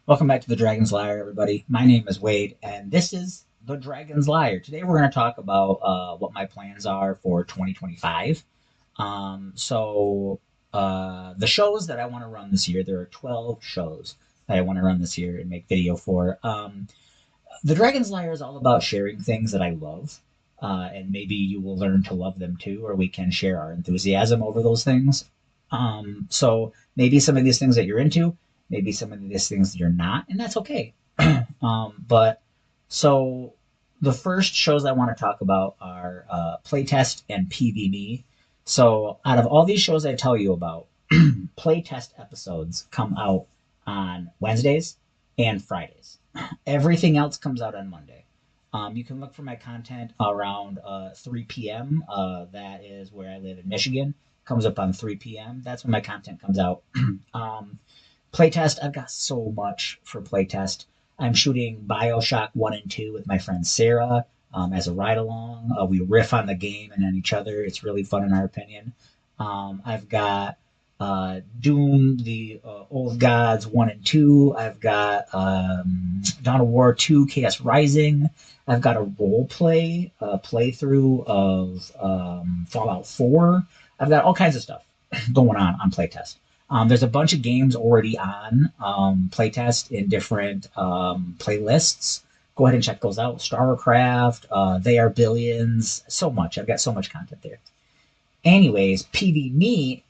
Welcome back to the Dragon's Lair, everybody. My name is Wade, and this is the Dragon's Lair. Today, we're going to talk about what my plans are for 2025. The shows that I want to run this year, there are 12 shows that I want to run this year and make video for. The Dragon's Lair is all about sharing things that I love, and maybe you will learn to love them too, or we can share our enthusiasm over those things. Maybe some of these things that you're into, maybe some of these things that you're not, and that's okay. But so the first shows I want to talk about are Playtest and PvMe. So out of all these shows I tell you about, Playtest episodes come out on Wednesdays and Fridays. Everything else comes out on Monday. You can look for my content around 3 p.m. That is where I live in Michigan. Comes up on 3 p.m. That's when my content comes out. Playtest, I've got so much for Playtest. I'm shooting Bioshock 1 and 2 with my friend Sarah as a ride along. We riff on the game and on each other. It's really fun in our opinion. I've got Doom, the Old Gods 1 and 2. I've got Dawn of War 2, Chaos Rising. I've got a role play playthrough of Fallout 4. I've got all kinds of stuff going on Playtest. There's a bunch of games already on Playtest in different playlists. Go ahead and check those out. StarCraft, They Are Billions, so much. I've got so much content there. Anyways, PvMe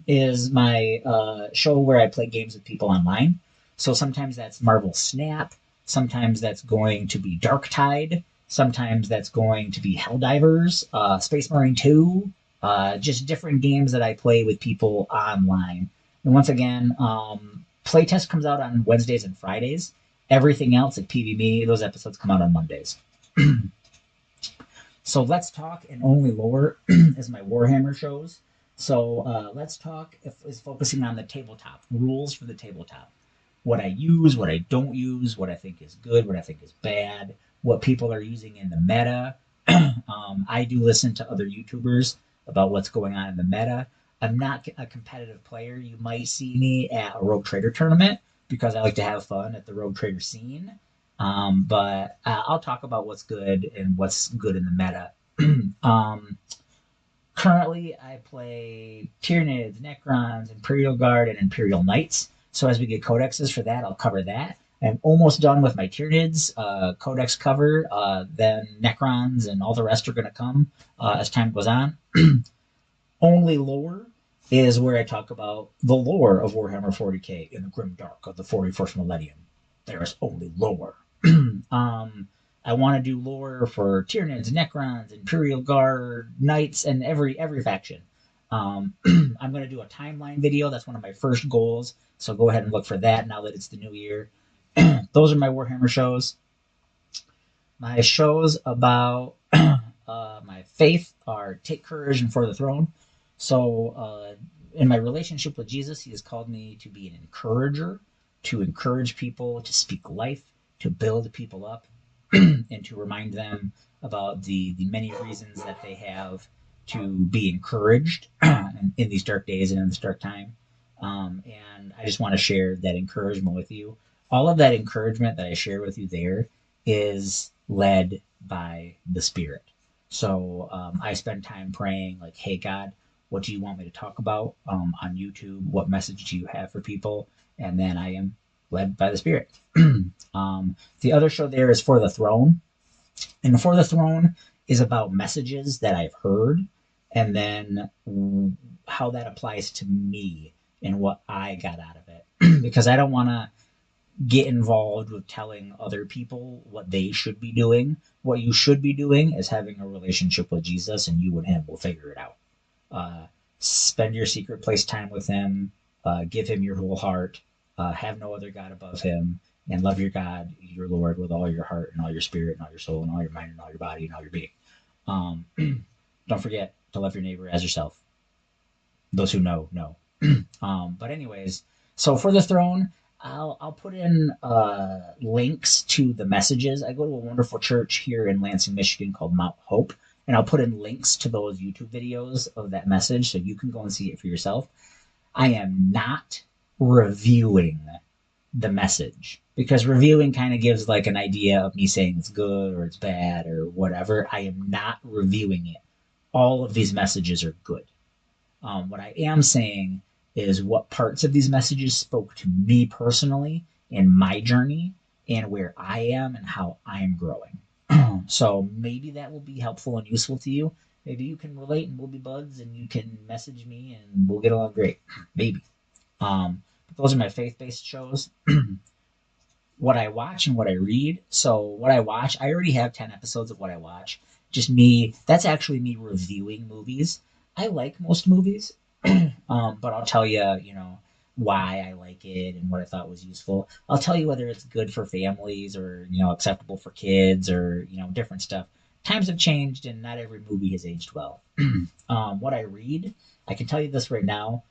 is my show where I play games with people online. So sometimes that's Marvel Snap. Sometimes that's going to be Darktide. Sometimes that's going to be Helldivers, Space Marine 2, just different games that I play with people online. And once again, Playtest comes out on Wednesdays and Fridays. Everything else at PvMe, those episodes come out on Mondays. So Let's Talk and Only Lore is my Warhammer shows. So Let's Talk is focusing on the tabletop, rules for the tabletop. What I use, what I don't use, what I think is good, what I think is bad, what people are using in the meta. I do listen to other YouTubers about what's going on in the meta. I'm not a competitive player. You might see me at a Rogue Trader tournament because I like to have fun at the Rogue Trader scene. But I'll talk about what's good and what's good in the meta. Currently, I play Tyranids, Necrons, Imperial Guard, and Imperial Knights. So as we get codexes for that, I'll cover that. I'm almost done with my Tyranids codex cover. Then Necrons and all the rest are going to come as time goes on. Only Lore is where I talk about the lore of Warhammer 40k in the grim dark of the 41st millennium. There is only lore. I want to do lore for Tyranids, Necrons, Imperial Guard, Knights, and every faction. I'm going to do a timeline video. That's one of my first goals. So go ahead and look for that now that it's the new year. Those are my Warhammer shows. My shows about my faith are Take Courage and For the Throne. So in my relationship with Jesus, he has called me to be an encourager, to encourage people, to speak life, to build people up, and to remind them about the many reasons that they have to be encouraged in these dark days and in this dark time. And I just want to share that encouragement with you. All of that encouragement that I share with you there is led by the Spirit. So I spend time praying like, hey, God, what do you want me to talk about on YouTube? What message do you have for people? And then I am led by the Spirit. The other show there is For the Throne. And For the Throne is about messages that I've heard and then how that applies to me and what I got out of it. Because I don't want to get involved with telling other people what they should be doing. What you should be doing is having a relationship with Jesus, and you and him will figure it out. Spend your secret place time with him. Give him your whole heart. Have no other God above him, and love your God, your Lord, with all your heart and all your spirit and all your soul and all your mind and all your body and all your being. Don't forget to love your neighbor as yourself. Those who know. But anyways, so For the Throne, I'll put in links to the messages. I go to a wonderful church here in Lansing, Michigan called Mount Hope, and I'll put in links to those YouTube videos of that message so you can go and see it for yourself. I am not reviewing the message, because reviewing kind of gives like an idea of me saying it's good or it's bad or whatever. I am not reviewing it. All of these messages are good. What I am saying is what parts of these messages spoke to me personally in my journey and where I am and how I'm growing. So maybe that will be helpful and useful to you. Maybe you can relate and we'll be buds and you can message me and we'll get along great. Maybe. But those are my faith based shows. What I watch and what I read. So, what I watch, I already have 10 episodes of what I watch. Just me, that's actually me reviewing movies. I like most movies, but I'll tell you, why I like it and what I thought was useful. I'll tell you whether it's good for families or, acceptable for kids or, different stuff. Times have changed and not every movie has aged well. What I read, I can tell you this right now,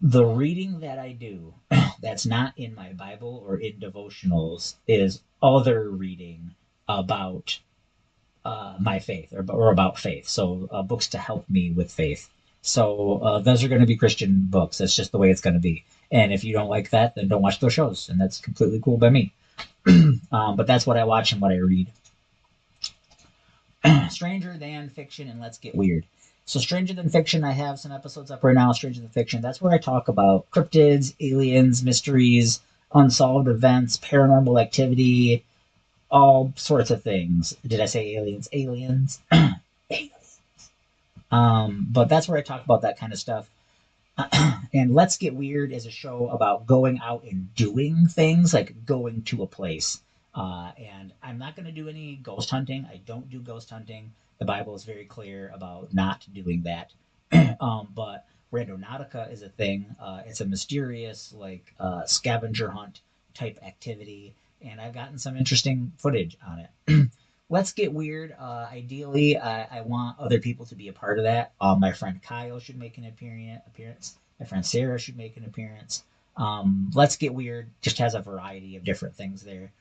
the reading that I do that's not in my Bible or in devotionals is other reading about my faith or about faith. So books to help me with faith. So those are going to be Christian books. That's just the way it's going to be. And if you don't like that, then don't watch those shows, and that's completely cool by me. But that's what I watch and what I read. Stranger Than Fiction and Let's Get Weird. So Stranger Than Fiction, I have some episodes up right now. Stranger Than Fiction, that's where I talk about cryptids, aliens, mysteries, unsolved events, paranormal activity, all sorts of things. Did I say aliens? Aliens. Aliens. But that's where I talk about that kind of stuff. And Let's Get Weird is a show about going out and doing things, like going to a place. And I'm not going to do any ghost hunting. I don't do ghost hunting. The Bible is very clear about not doing that. But Randonautica is a thing. It's a mysterious, like, scavenger hunt type activity. And I've gotten some interesting footage on it. Let's Get Weird. Ideally, I want other people to be a part of that. My friend Kyle should make an appearance. My friend Sarah should make an appearance. Let's Get Weird just has a variety of different things there.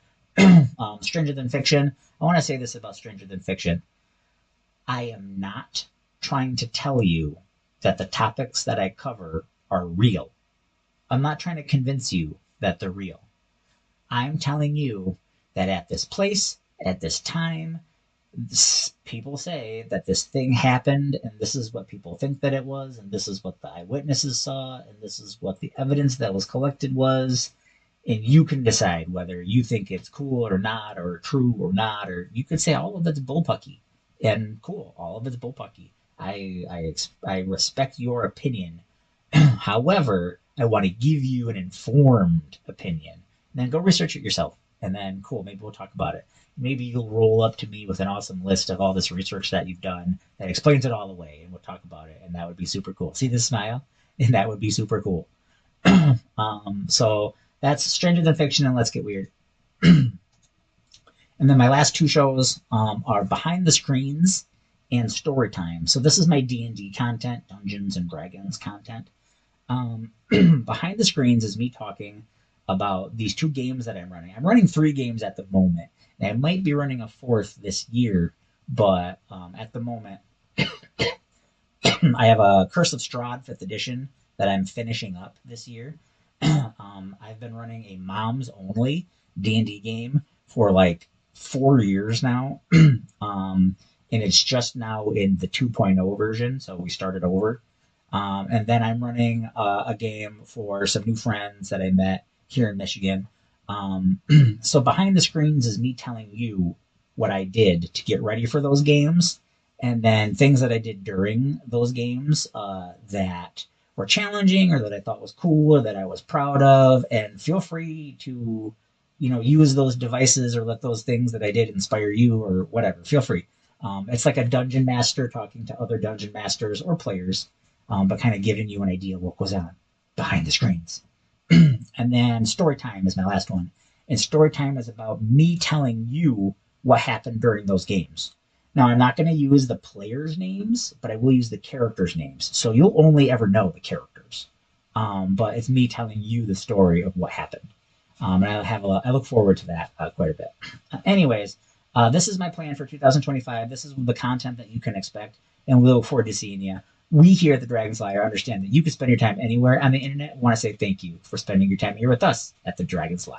Stranger Than Fiction. I want to say this about Stranger Than Fiction. I am not trying to tell you that the topics that I cover are real. I'm not trying to convince you that they're real. I'm telling you that at this place, at this time, people say that this thing happened, and this is what people think that it was, and this is what the eyewitnesses saw, and this is what the evidence that was collected was. And you can decide whether you think it's cool or not, or true or not, or you could say all of it's bullpucky. And cool, all of it's bullpucky. I respect your opinion. However, I want to give you an informed opinion. And then go research it yourself. And then, cool, maybe we'll talk about it. Maybe you'll roll up to me with an awesome list of all this research that you've done that explains it all away, and we'll talk about it. And that would be super cool. See this smile? And that would be super cool. So that's Stranger Than Fiction and Let's Get Weird. And then my last two shows are Behind the Screens and Storytime. So this is my D&D content, Dungeons and Dragons content. Behind the Screens is me talking about these two games that I'm running. I'm running 3 games at the moment. And I might be running a 4th this year, but at the moment, I have a Curse of Strahd 5th edition that I'm finishing up this year. I've been running a moms only D&D game for like 4 years now. And it's just now in the 2.0 version, so we started over. And then I'm running a game for some new friends that I met here in Michigan. So Behind the Screens is me telling you what I did to get ready for those games, and then things that I did during those games that were challenging or that I thought was cool or that I was proud of. And feel free to, use those devices or let those things that I did inspire you or whatever. Feel free. It's like a dungeon master talking to other dungeon masters or players, but kind of giving you an idea of what goes on behind the screens. And then Storytime is my last one. And Storytime is about me telling you what happened during those games. Now, I'm not going to use the players' names, but I will use the characters' names. So you'll only ever know the characters. But it's me telling you the story of what happened. And I look forward to that quite a bit. Anyways, this is my plan for 2025. This is the content that you can expect. And we look forward to seeing you. We here at the Dragonslayer understand that you can spend your time anywhere on the internet. Want to say thank you for spending your time here with us at the Dragonslayer.